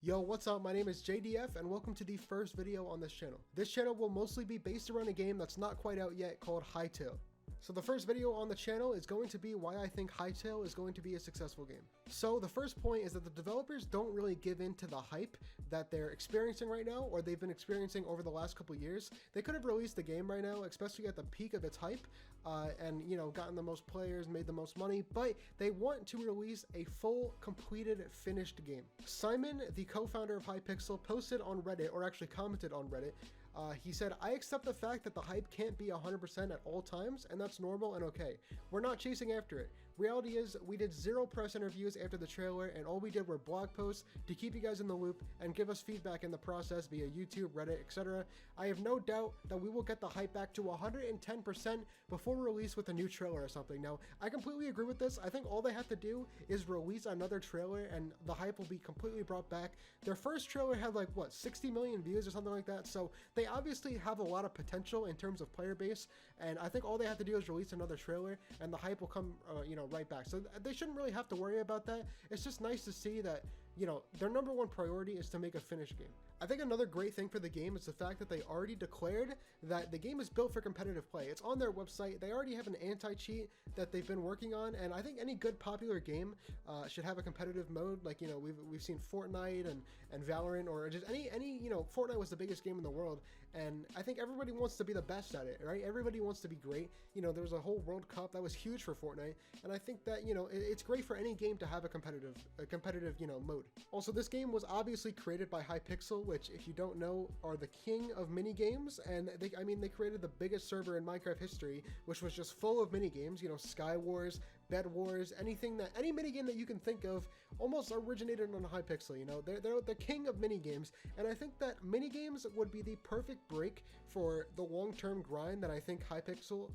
Yo, what's up? My name is JDF and welcome to the first video on this channel. This channel will mostly be based around a game that's not quite out yet called Hytale. So the first video on the channel is going to be why I think Hytale is going to be a successful game. So the first point is that the developers don't really give in to the hype that they're experiencing right now, or they've been experiencing over the last couple years. They could have released the game right now, especially at the peak of its hype, and gotten the most players, made the most money, but they want to release a full, completed, finished game. Simon, the co-founder of Hypixel, posted on Reddit, or actually commented on Reddit. He said, "I accept the fact that the hype can't be 100% at all times, and that's normal and okay. We're not chasing after it. Reality is, we did 0 press interviews after the trailer, and all we did were blog posts to keep you guys in the loop and give us feedback in the process via YouTube, Reddit, etc. I have no doubt that we will get the hype back to 110% before release with a new trailer or something." Now, I completely agree with this. I think all they have to do is release another trailer, and the hype will be completely brought back. Their first trailer had like, what, 60 million views or something like that, so they obviously have a lot of potential in terms of player base, and I think all they have to do is release another trailer and the hype will come right back. So they shouldn't really have to worry about that. It's just nice to see that their number one priority is to make a finished game. I think another great thing for the game is the fact that they already declared that the game is built for competitive play. It's on their website. They already have an anti-cheat that they've been working on, and I think any good popular game should have a competitive mode. Like, we've seen Fortnite and Valorant, or just any Fortnite was the biggest game in the world, and I think everybody wants to be the best at it, right? Everybody wants to be great. There was a whole World Cup that was huge for Fortnite, and I think that it's great for any game to have a competitive mode. Also, this game was obviously created by Hypixel, which, if you don't know, are the king of mini games, and they created the biggest server in Minecraft history, which was just full of mini games. Sky Wars, Bed Wars, any mini game that you can think of almost originated on Hypixel. They're the king of mini games, and I think that mini games would be the perfect break for the long-term grind that I think Hytale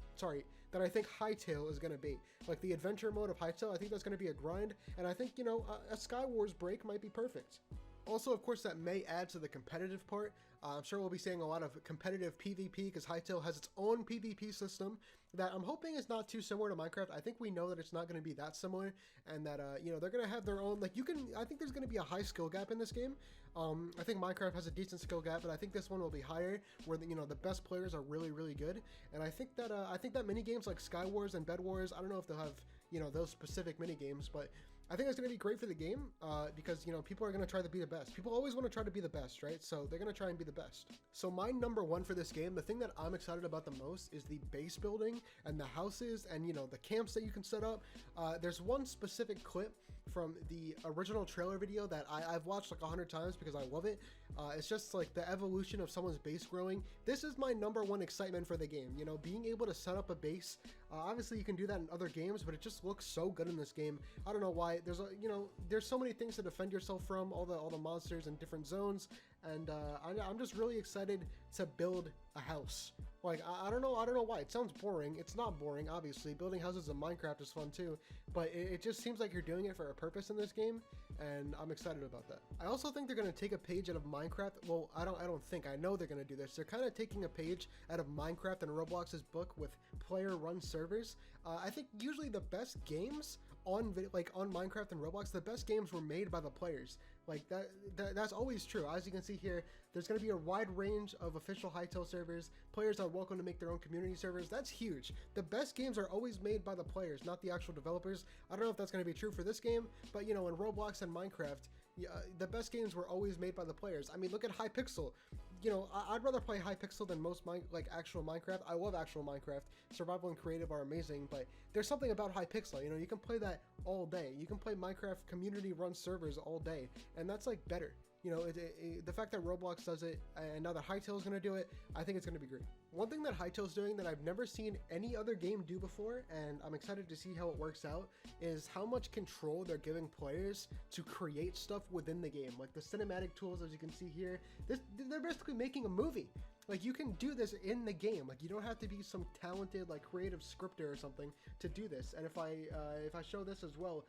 is going to be. Like the adventure mode of Hytale, I think that's going to be a grind, and I think a Sky Wars break might be perfect. Also, of course, that may add to the competitive part. I'm sure we'll be seeing a lot of competitive PvP because Hytale has its own PvP system that I'm hoping is not too similar to Minecraft. I think we know that it's not going to be that similar, and that they're going to have their own. I think there's going to be a high skill gap in this game. I think Minecraft has a decent skill gap, but I think this one will be higher, where the best players are really, really good. And I think that mini games like Sky Wars and Bed Wars, I don't know if they'll have those specific mini games, but I think it's going to be great for the game because people are going to try to be the best. People always want to try to be the best, right? So they're going to try and be the best. So my number one for this game, the thing that I'm excited about the most, is the base building and the houses and the camps that you can set up. There's one specific clip from the original trailer video that I've watched like 100 times because I love it. It's just like the evolution of someone's base growing. This is my number one excitement for the game. Being able to set up a base. Obviously you can do that in other games, but it just looks so good in this game. I don't know why. There's so many things to defend yourself from, all the monsters in different zones, and I'm just really excited to build a house. Like, I don't know why. It sounds boring. It's not boring, obviously. Building houses in Minecraft is fun too, but it just seems like you're doing it for a purpose in this game, and I'm excited about that. I also think they're going to take a page out of Minecraft. Well, I know they're going to do this. They're kind of taking a page out of Minecraft and Roblox's book with player-run servers. I think usually the best games on Minecraft and Roblox, the best games were made by the players. Like that's always true. As you can see here, there's going to be a wide range of official Hytale servers. Players are welcome to make their own community servers. That's huge. The best games are always made by the players, not the actual developers. I don't know if that's going to be true for this game, but in Roblox and Minecraft, the best games were always made by the players. I mean, look at Hypixel. I'd rather play Hypixel than most actual Minecraft. I love actual Minecraft. Survival and creative are amazing, but there's something about Hypixel. You can play that all day. You can play Minecraft community run servers all day, and that's like better. The fact that Roblox does it, and now that Hytale is going to do it, I think it's going to be great. One thing that Hytale is doing that I've never seen any other game do before, and I'm excited to see how it works out, is how much control they're giving players to create stuff within the game. Like the cinematic tools, as you can see here, they're basically making a movie. Like, you can do this in the game. Like, you don't have to be some talented, like, creative scripter or something to do this. And if I show this as well,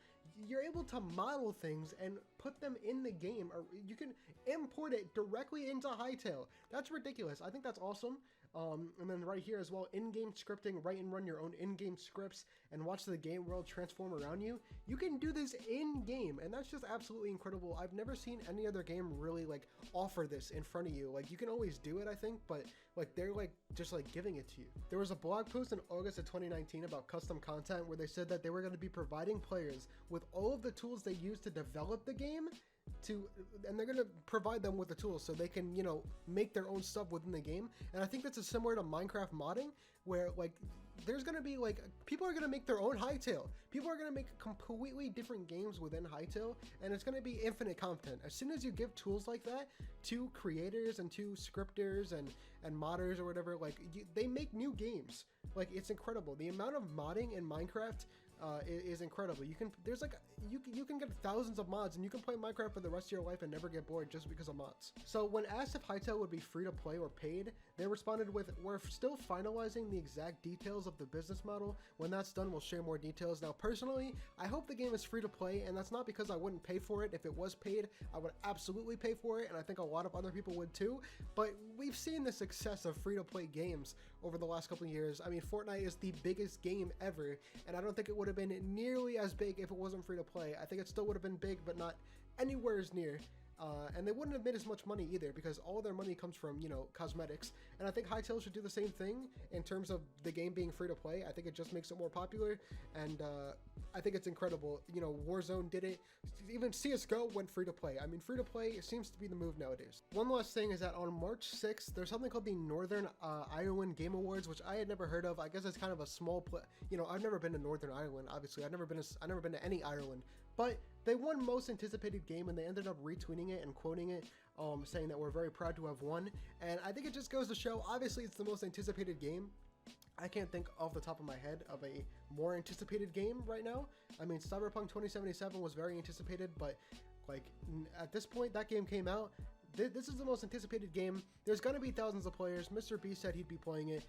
you're able to model things and put them in the game, or you can import it directly into Hytale. That's ridiculous. I think that's awesome. And then right here as well, in-game scripting, write and run your own in-game scripts and watch the game world transform around you. You can do this in-game, and that's just absolutely incredible. I've never seen any other game really like offer this in front of you. Like, you can always do it, I think, but like they're like just like giving it to you. There was a blog post in August of 2019 about custom content where they said that they were going to be providing players with all of the tools they use to develop the game, and they're going to provide them with the tools so they can, you know, make their own stuff within the game. And I think that's similar to Minecraft modding, where like there's going to be like, people are going to make their own Hytale. People are going to make completely different games within Hytale, and it's going to be infinite content. As soon as you give tools like that to creators and to scripters and modders or whatever, like they make new games. Like, it's incredible. The amount of modding in Minecraft is incredible. You can get thousands of mods, and you can play Minecraft for the rest of your life and never get bored just because of mods. So when asked if Hytale would be free to play or paid, they responded with, "We're still finalizing the exact details of the business model. When that's done, we'll share more details." Now, personally, I hope the game is free to play, and that's not because I wouldn't pay for it. If it was paid, I would absolutely pay for it, and I think a lot of other people would too. But we've seen the success of free to play games over the last couple of years. I mean, Fortnite is the biggest game ever, and I don't think it would have been nearly as big if it wasn't free to play. I think it still would have been big, but not anywhere as near. And they wouldn't have made as much money either, because all their money comes from, you know, cosmetics. And I think Hytale should do the same thing in terms of the game being free to play. I think it just makes it more popular, and I think it's incredible. You know, Warzone did it. Even CSGO went free to play. I mean, free to play seems to be the move nowadays. One last thing is that on March 6th, there's something called the Northern Ireland Game Awards, which I had never heard of. I guess it's kind of a small you know, I've never been to Northern Ireland, obviously. I've never been to any Ireland, but they won most anticipated game, and they ended up retweeting it and quoting it, saying that we're very proud to have won. And I think it just goes to show, obviously it's the most anticipated game. I can't think off the top of my head of a more anticipated game right now. I mean, Cyberpunk 2077 was very anticipated, but like at this point that game came out. This is the most anticipated game. There's gonna be thousands of players. Mr. B said he'd be playing it.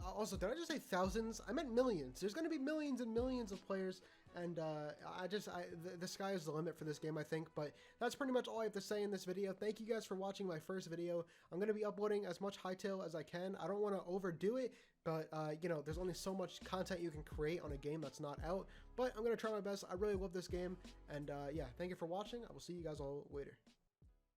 Also, did I just say thousands? I meant millions. There's gonna be millions and millions of players, and the sky is the limit for this game, I think. But that's pretty much all I have to say in this video. Thank you guys for watching my first video. I'm gonna be uploading as much Hytale as I can. I don't want to overdo it, but you know, there's only so much content you can create on a game that's not out. But I'm gonna try my best. I really love this game, and yeah, thank you for watching. I will see you guys all later.